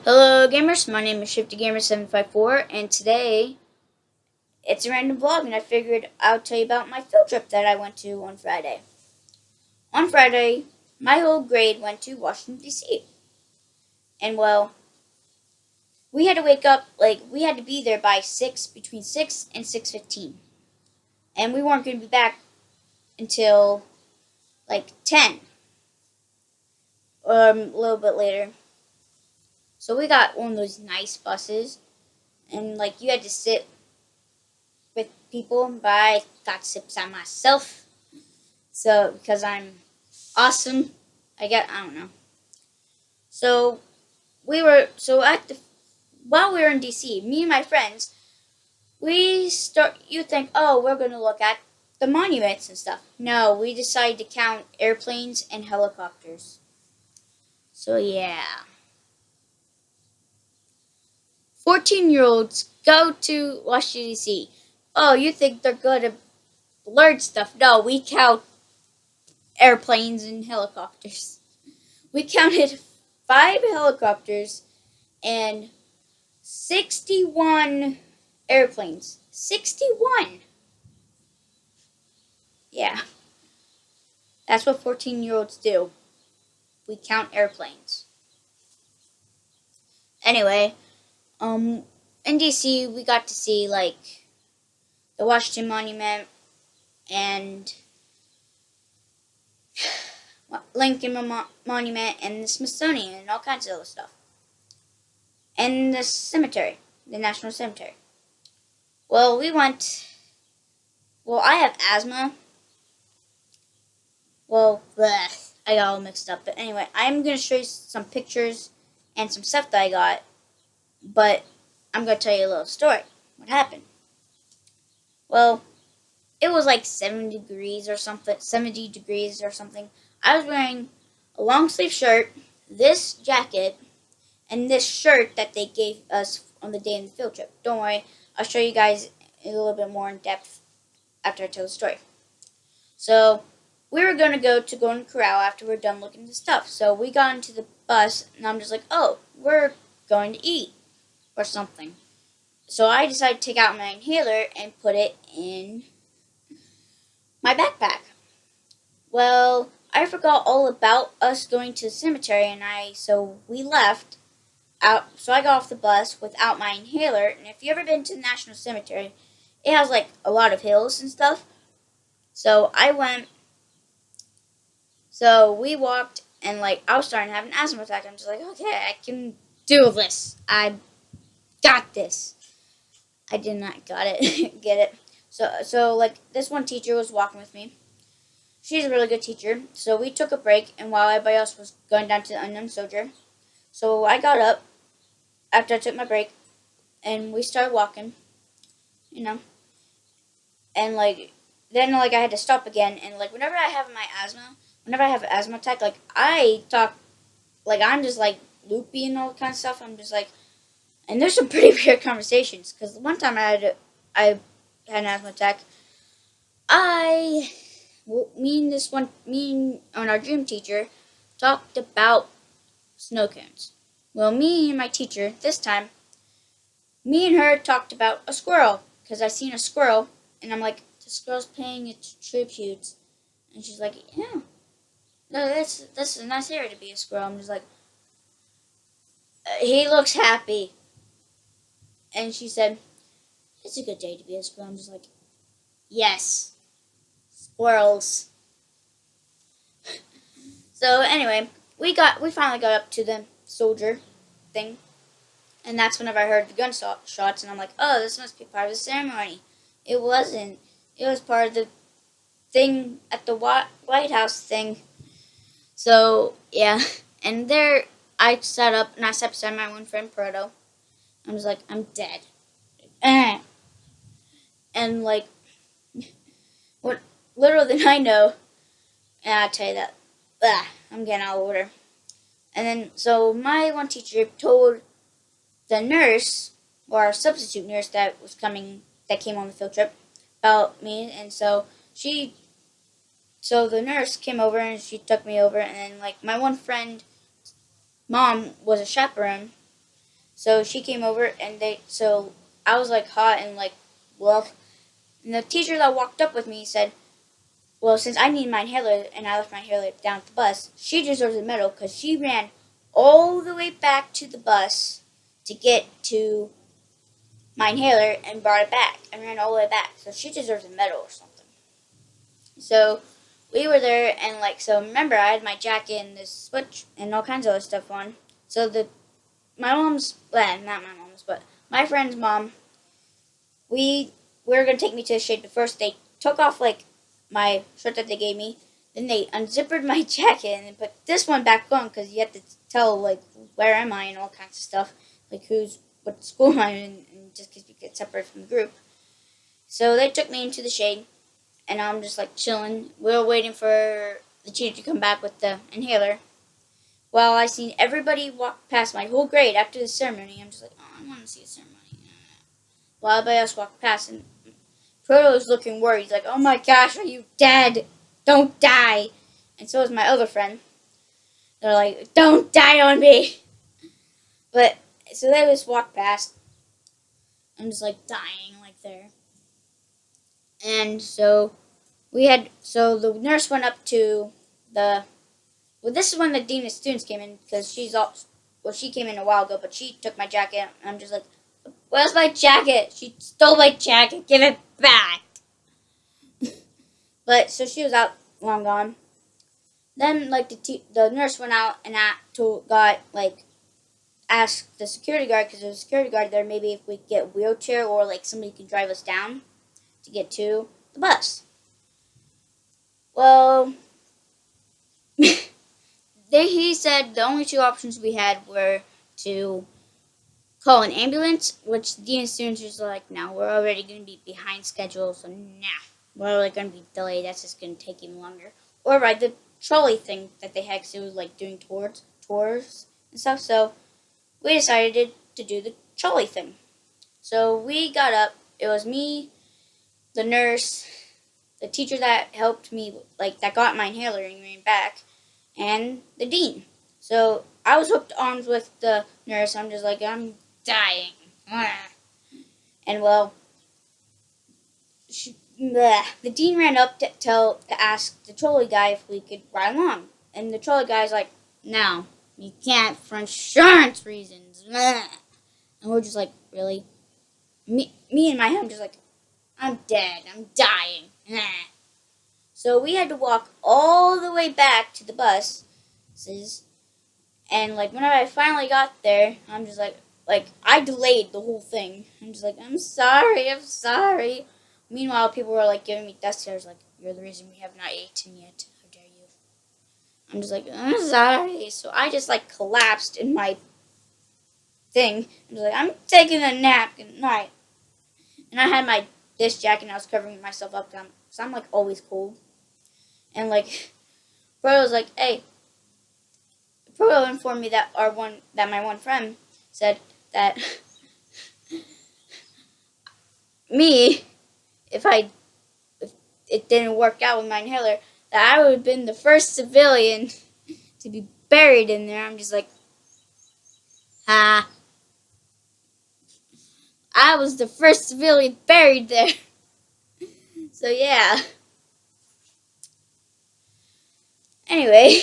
Hello gamers, my name is ShiftyGamer754 and today it's a random vlog and I figured I'll tell you about my field trip that I went to on Friday. On Friday, my whole grade went to Washington D.C. And well, we had to wake up, we had to be there by 6, between 6 and 6:15. And we weren't going to be back until 10 or a little bit later. So we got one of those nice buses and you had to sit with people, but I got to sit beside myself. So because I'm awesome, I don't know. So we were so at the while we were in DC, me and my friends, you think, oh, we're gonna look at the monuments and stuff. No, we decided to count airplanes and helicopters. So yeah. 14-year-olds go to Washington D.C. Oh, you think they're good at blurred stuff. No, we count airplanes and helicopters. We counted 5 helicopters and 61 airplanes. 61! Yeah, that's what 14-year-olds do. We count airplanes. Anyway, in DC, we got to see, the Washington Monument and Lincoln Monument and the Smithsonian and all kinds of other stuff. And the cemetery, the National Cemetery. Well, I have asthma. Well, bleh, I got all mixed up. But anyway, I'm going to show you some pictures and some stuff that I got. But I'm going to tell you a little story. What happened? Well, it was 70 degrees or something. I was wearing a long sleeve shirt, this jacket, and this shirt that they gave us on the day of the field trip. Don't worry, I'll show you guys a little bit more in depth after I tell the story. So, we were going to go to Golden Corral after we're done looking at the stuff. So, we got into the bus, and I'm just like, oh, we're going to eat or something. So, I decided to take out my inhaler and put it in my backpack. Well, I forgot all about us going to the cemetery, so we left out. So I got off the bus without my inhaler. And if you ever been to the National Cemetery, it has a lot of hills and stuff. So we walked, and I was starting to have an asthma attack. I'm just like, okay, I can do this. I got this. I did not got it, get it. So this one teacher was walking with me. She's a really good teacher. So we took a break, and while everybody else was going down to the Unknown Soldier, so I got up after I took my break, and we started walking, and then I had to stop again, and whenever I have an asthma attack, I talk, I'm just loopy and all that kind of stuff. I'm just and there's some pretty weird conversations, because one time I had an asthma attack. Me and our gym teacher talked about snow cones. Well, me and my teacher, this time, me and her talked about a squirrel, because I seen a squirrel, and I'm like, the squirrel's paying its tribute. And she's like, yeah, no, that's a nice area to be a squirrel. I'm just like, he looks happy. And she said, it's a good day to be a squirrel. I'm just like, yes, squirrels. So anyway, we finally got up to the soldier thing, and that's whenever I heard the gunshots, and I'm like, oh, this must be part of the ceremony. It wasn't. It was part of the thing at the White House thing. So yeah, and there I sat up and I sat beside my one friend Proto. I was like, I'm dead. And what little did I know, and I'll tell you that, I'm getting out of order. And then, so my one teacher told the nurse, or our substitute nurse that came on the field trip, about me, and so the nurse came over and she took me over, and then my one friend mom was a chaperone, So she came over, and so I was like hot and like, well, and the teacher that walked up with me said, well, since I need my inhaler and I left my inhaler down at the bus, she deserves a medal because she ran all the way back to the bus to get to my inhaler and brought it back and ran all the way back. So she deserves a medal or something. So we were there, and like, so remember, I had my jacket and this switch and all kinds of other stuff on. So my mom's, well, not my mom's, but my friend's mom, we were gonna take me to the shade, but first they took off like my shirt that they gave me. Then they unzippered my jacket and then put this one back on because you have to tell like where am I and all kinds of stuff, like what school am I in, and just because you get separated from the group. So they took me into the shade, and I'm just like chilling. We were waiting for the teacher to come back with the inhaler. Well, I seen everybody walk past my whole grade after the ceremony. I'm just like, oh, I want to see a ceremony. While everybody else walked past, and Proto was looking worried. He's like, oh my gosh, are you dead? Don't die. And so is my other friend. They're like, don't die on me. But, so they just walked past. I'm just like dying like there. And so the nurse went up to this is when the dean of students came in, because she came in a while ago, but she took my jacket, and I'm just like, where's my jacket? She stole my jacket. Give it back. But so she was out long gone. Then like the nurse went out and asked the security guard, because there's a security guard there, maybe if we get a wheelchair or like somebody can drive us down to get to the bus. Well, he said the only two options we had were to call an ambulance, which the dean of students was like, no, we're already going to be behind schedule, so nah, we're already going to be delayed. That's just going to take even longer. Or ride the trolley thing that they had, because it was like doing tours and stuff. So we decided to do the trolley thing. So we got up. It was me, the nurse, the teacher that helped me, like that got my inhaler and ran back, and the dean. So I was hooked arms with the nurse. I'm just like, I'm dying. And well, the dean ran up to ask the trolley guy if we could ride along. And the trolley guy's like, no, you can't for insurance reasons. And we're just like, really? Me and my home just like, I'm dead. I'm dying. So we had to walk all the way back to the buses. And like whenever I finally got there, I'm just like I delayed the whole thing. I'm just like, I'm sorry. Meanwhile, people were like giving me death stares, like, you're the reason we have not eaten yet. How dare you? I'm just like, I'm sorry. So I just like collapsed in my thing. I'm just like, I'm taking a nap. Good night. And I had this jacket, and I was covering myself up, so I'm like always cold. And like, Proto was like, hey. Proto informed me that my one friend said that if it didn't work out with my inhaler, that I would have been the first civilian to be buried in there. I'm just like, I was the first civilian buried there. So yeah. Anyway.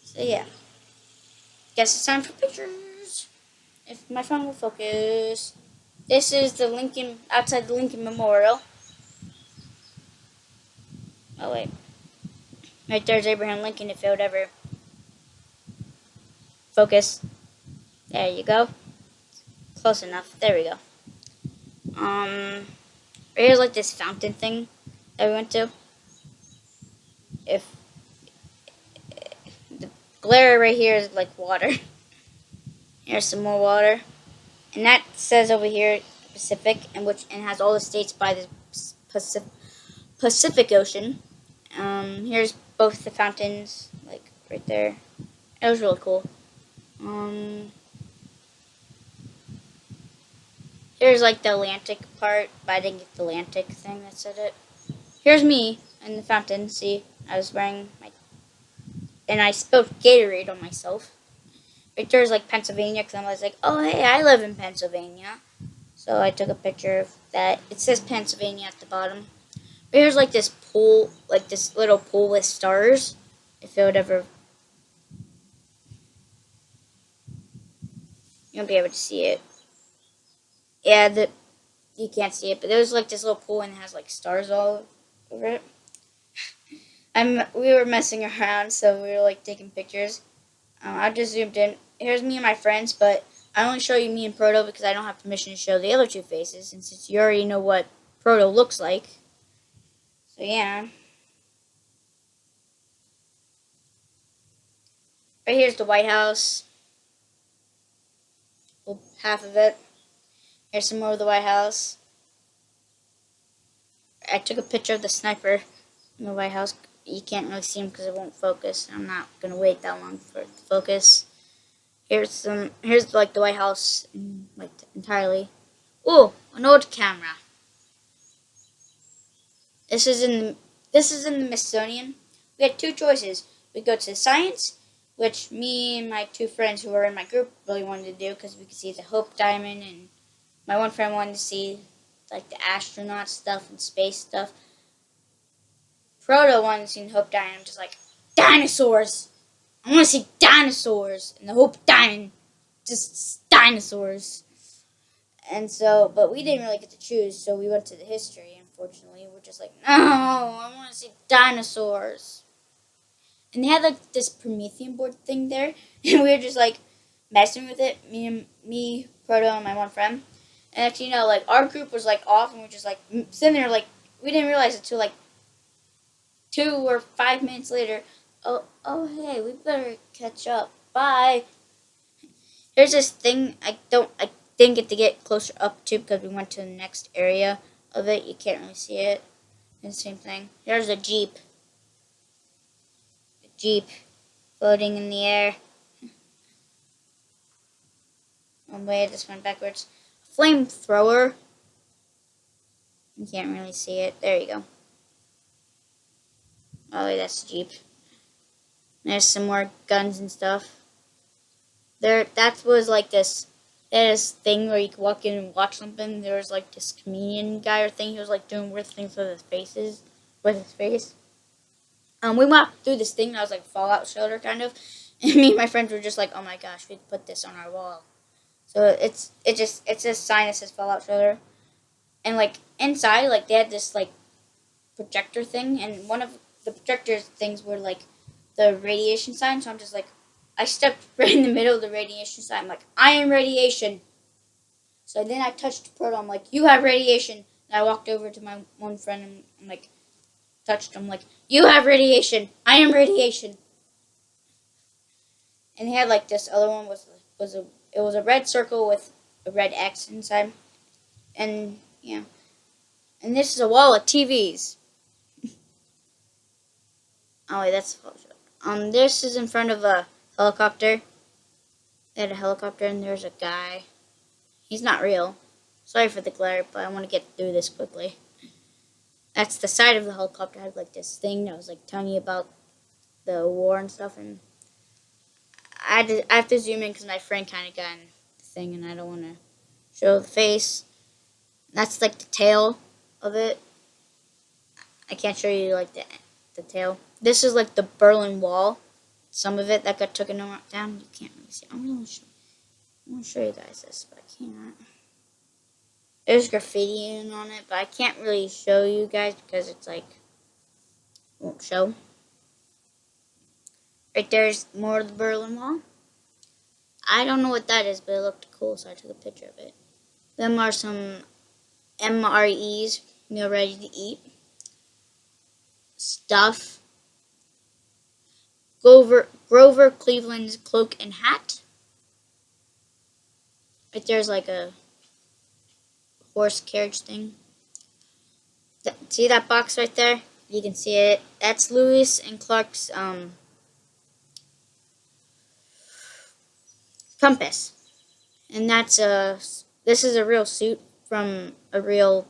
So yeah. Guess it's time for pictures. If my phone will focus. This is outside the Lincoln Memorial. Oh wait. Right there's Abraham Lincoln, if it would ever focus. There you go. Close enough. There we go. Right here's like this fountain thing that we went to. If the glare right here is like water. Here's some more water. And that says over here Pacific, and has all the states by the Pacific Ocean. Here's both the fountains, like right there. It was really cool. Here's like the Atlantic part, but I didn't get the Atlantic thing that said it. Here's me in the fountain. See, I was wearing and I spilled Gatorade on myself. Right there's like Pennsylvania, because I was like, oh hey, I live in Pennsylvania. So I took a picture of that. It says Pennsylvania at the bottom. But here's like this pool, like this little pool with stars. If it would ever, you'll be able to see it. Yeah, you can't see it, but there's like this little pool and it has like stars all over it. We were messing around, so we were like taking pictures. I just zoomed in. Here's me and my friends, but I only show you me and Proto because I don't have permission to show the other two faces, and since you already know what Proto looks like. So yeah. Right here's the White House. Well, half of it. Here's some more of the White House. I took a picture of the sniper in the White House. You can't really see him because it won't focus. I'm not gonna wait that long for it to focus. Here's like the White House, like entirely. Ooh, an old camera. This is in the Smithsonian. We had two choices. We go to science, which me and my two friends who were in my group really wanted to do because we could see the Hope Diamond, and my one friend wanted to see like the astronaut stuff and space stuff. Proto wanted to see the Hope Diamond. I'm just like, dinosaurs! I want to see dinosaurs! And the Hope Diamond, just dinosaurs. And so, but we didn't really get to choose, so we went to the history, unfortunately. We're just like, no, I want to see dinosaurs. And they had like this Promethean board thing there, and we were just like messing with it, me, Proto, and my one friend. And actually, like our group was like off, and we're just like sitting there, like we didn't realize it till like 2 or 5 minutes later. Oh, hey, we better catch up. Bye. There's this thing I didn't get to get closer up to because we went to the next area of it. You can't really see it. And the same thing. There's a Jeep. A Jeep floating in the air. Oh wait, this went backwards. Flamethrower. You can't really see it. There you go. Oh wait, that's a Jeep. There's some more guns and stuff. That was like this thing where you could walk in and watch something. There was like this comedian guy or thing. He was like doing weird things with his face. We walked through this thing that was like a fallout shelter kind of, and me and my friends were just like, oh my gosh, we could put this on our wall. So it's a sign that says fallout shelter, and like inside, like they had this like projector thing, and one of the projector things were like the radiation sign. So I'm just like, I stepped right in the middle of the radiation sign. I'm like, I am radiation. So then I touched Proto. I'm like, you have radiation. And I walked over to my one friend and I'm like, touched him. Like, you have radiation. I am radiation. And he had like this other one it was a red circle with a red X inside. And yeah. And this is a wall of TVs. Oh wait, that's a photo. This is in front of a helicopter. They had a helicopter and there's a guy. He's not real. Sorry for the glare, but I want to get through this quickly. That's the side of the helicopter. Had like this thing that was like telling you about the war and stuff, and I have to zoom in because my friend kind of got in the thing, and I don't want to show the face. That's like the tail of it. I can't show you like the tail. This is like the Berlin Wall. Some of it that got taken down. You can't really see. I'm going to show you guys this, but I can't. There's graffiti on it, but I can't really show you guys because it's like won't show. Right there's more of the Berlin Wall. I don't know what that is, but it looked cool, so I took a picture of it. Them are some MREs, meal ready to eat stuff. Grover Cleveland's cloak and hat. Right there's like a horse carriage thing. See that box right there? You can see it. That's Lewis and Clark's compass. And that's this is a real suit from a real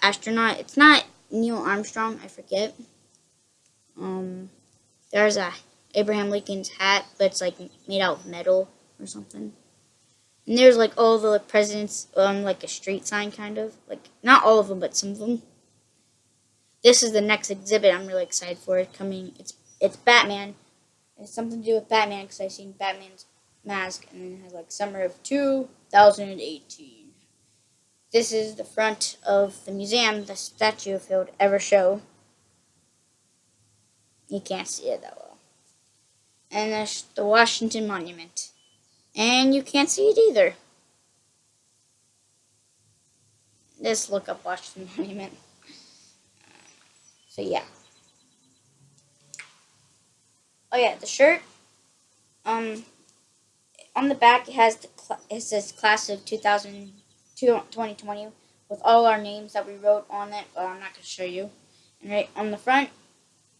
astronaut. It's not Neil Armstrong, I forget. There's a Abraham Lincoln's hat, but it's like made out of metal or something. And there's like all the presidents on like a street sign, kind of. Like, not all of them, but some of them. This is the next exhibit I'm really excited for. It coming. It's Batman. It's something to do with Batman because I've seen Batman's mask, and it has like summer of 2018. This is the front of the museum the statue, if it would ever show. You can't see it that well. And there's the Washington Monument. And you can't see it either. Just look up Washington Monument. So yeah. Oh yeah, the shirt. On the back it says class of 2020 with all our names that we wrote on it, but I'm not going to show you. And right on the front,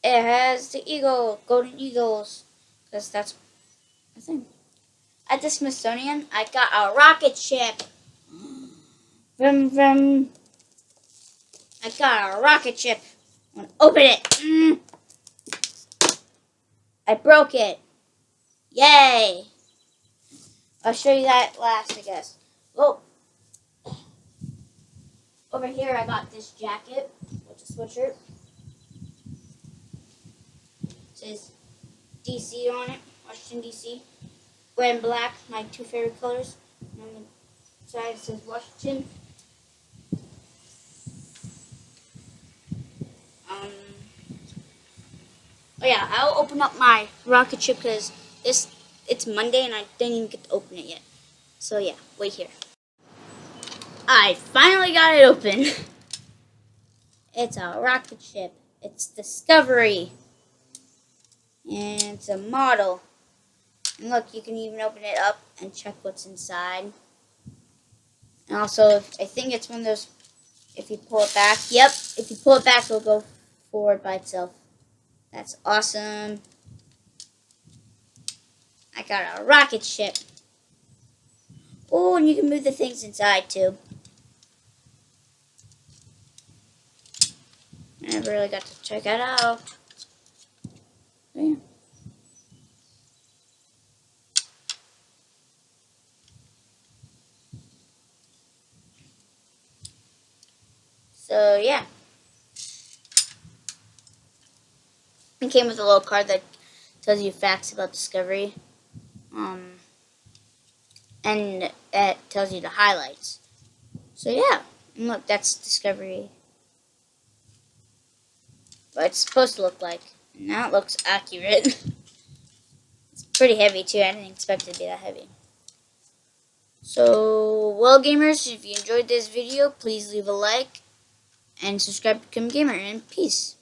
it has the eagle, golden eagles, because that's the thing. At the Smithsonian, I got a rocket ship. Vroom, vroom. I got a rocket ship. I'm going to open it. I broke it. Yay. I'll show you that last, I guess. Oh. Over here, I got this jacket, which is a sweatshirt. It says D.C. on it, Washington D.C. Red and black, my two favorite colors. And on the side, it says Washington. Oh yeah, I'll open up my rocket ship because it's Monday and I didn't even get to open it yet. So yeah, wait here. I finally got it open. It's a rocket ship. It's Discovery. And it's a model. And look, you can even open it up and check what's inside. And also, I think it's one of those, if you pull it back, yep, if you pull it back, it'll go forward by itself. That's awesome. I got a rocket ship. Oh, and you can move the things inside, too. I never really got to check that out. Yeah. So, yeah. It came with a little card that tells you facts about Discovery. And it tells you the highlights. So, yeah. And look, that's Discovery. What it's supposed to look like. Now it looks accurate. It's pretty heavy, too. I didn't expect it to be that heavy. So, well, gamers, if you enjoyed this video, please leave a like and subscribe to Become Gamer, and peace.